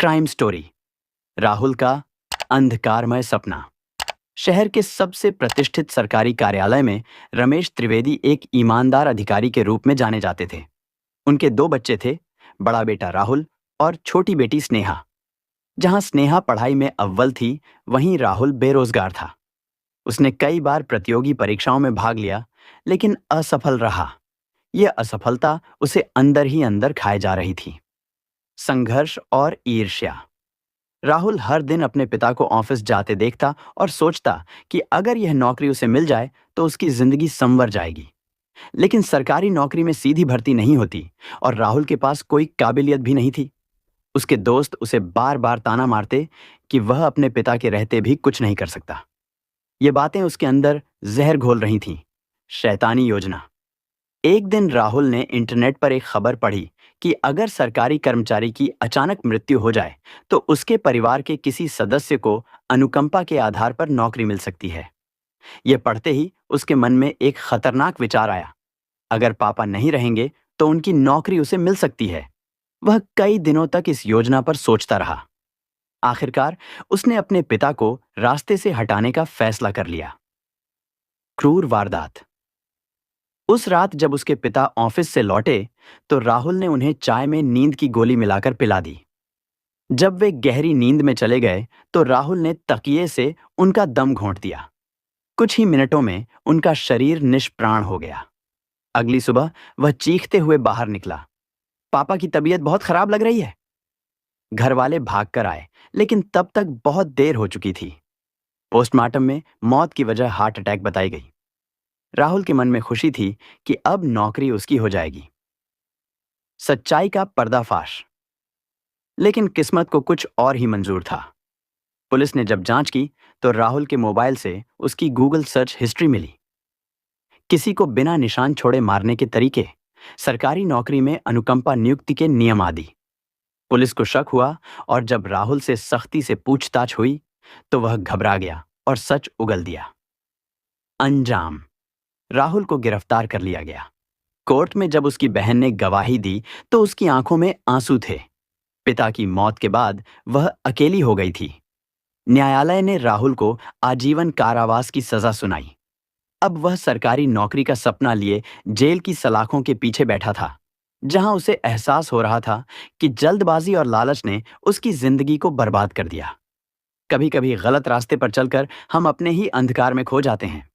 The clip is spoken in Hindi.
Crime story. राहुल का अंधकारमय सपना। शहर के सबसे प्रतिष्ठित सरकारी कार्यालय में रमेश त्रिवेदी एक ईमानदार अधिकारी के रूप में जाने जाते थे। उनके दो बच्चे थे, बड़ा बेटा राहुल और छोटी बेटी स्नेहा। जहां स्नेहा पढ़ाई में अव्वल थी, वहीं राहुल बेरोजगार था। उसने कई बार प्रतियोगी परीक्षाओं में भाग लिया, लेकिन असफल रहा। यह असफलता उसे अंदर ही अंदर खाए जा रही थी। संघर्ष और ईर्ष्या। राहुल हर दिन अपने पिता को ऑफिस जाते देखता और सोचता कि अगर यह नौकरी उसे मिल जाए तो उसकी जिंदगी संवर जाएगी। लेकिन सरकारी नौकरी में सीधी भर्ती नहीं होती और राहुल के पास कोई काबिलियत भी नहीं थी। उसके दोस्त उसे बार बार ताना मारते कि वह अपने पिता के रहते भी कुछ नहीं कर सकता। ये बातें उसके अंदर जहर घोल रही थीं। शैतानी योजना। एक दिन राहुल ने इंटरनेट पर एक खबर पढ़ी कि अगर सरकारी कर्मचारी की अचानक मृत्यु हो जाए तो उसके परिवार के किसी सदस्य को अनुकंपा के आधार पर नौकरी मिल सकती है। यह पढ़ते ही उसके मन में एक खतरनाक विचार आया। अगर पापा नहीं रहेंगे तो उनकी नौकरी उसे मिल सकती है। वह कई दिनों तक इस योजना पर सोचता रहा। आखिरकार उसने अपने पिता को रास्ते से हटाने का फैसला कर लिया। क्रूर वारदात। उस रात जब उसके पिता ऑफिस से लौटे तो राहुल ने उन्हें चाय में नींद की गोली मिलाकर पिला दी। जब वे गहरी नींद में चले गए तो राहुल ने तकिए से उनका दम घोंट दिया। कुछ ही मिनटों में उनका शरीर निष्प्राण हो गया। अगली सुबह वह चीखते हुए बाहर निकला। पापा की तबीयत बहुत खराब लग रही है। घर वाले भागकर आए, लेकिन तब तक बहुत देर हो चुकी थी। पोस्टमार्टम में मौत की वजह हार्ट अटैक बताई गई। राहुल के मन में खुशी थी कि अब नौकरी उसकी हो जाएगी। सच्चाई का पर्दाफाश। लेकिन किस्मत को कुछ और ही मंजूर था। पुलिस ने जब जांच की तो राहुल के मोबाइल से उसकी गूगल सर्च हिस्ट्री मिली। किसी को बिना निशान छोड़े मारने के तरीके, सरकारी नौकरी में अनुकंपा नियुक्ति के नियम आदि। पुलिस को शक हुआ और जब राहुल से सख्ती से पूछताछ हुई तो वह घबरा गया और सच उगल दिया। अंजाम। राहुल को गिरफ्तार कर लिया गया। कोर्ट में जब उसकी बहन ने गवाही दी तो उसकी आंखों में आंसू थे। पिता की मौत के बाद वह अकेली हो गई थी। न्यायालय ने राहुल को आजीवन कारावास की सजा सुनाई। अब वह सरकारी नौकरी का सपना लिए जेल की सलाखों के पीछे बैठा था, जहां उसे एहसास हो रहा था कि जल्दबाजी और लालच ने उसकी जिंदगी को बर्बाद कर दिया। कभी-कभी गलत रास्ते पर चलकर हम अपने ही अंधकार में खो जाते हैं।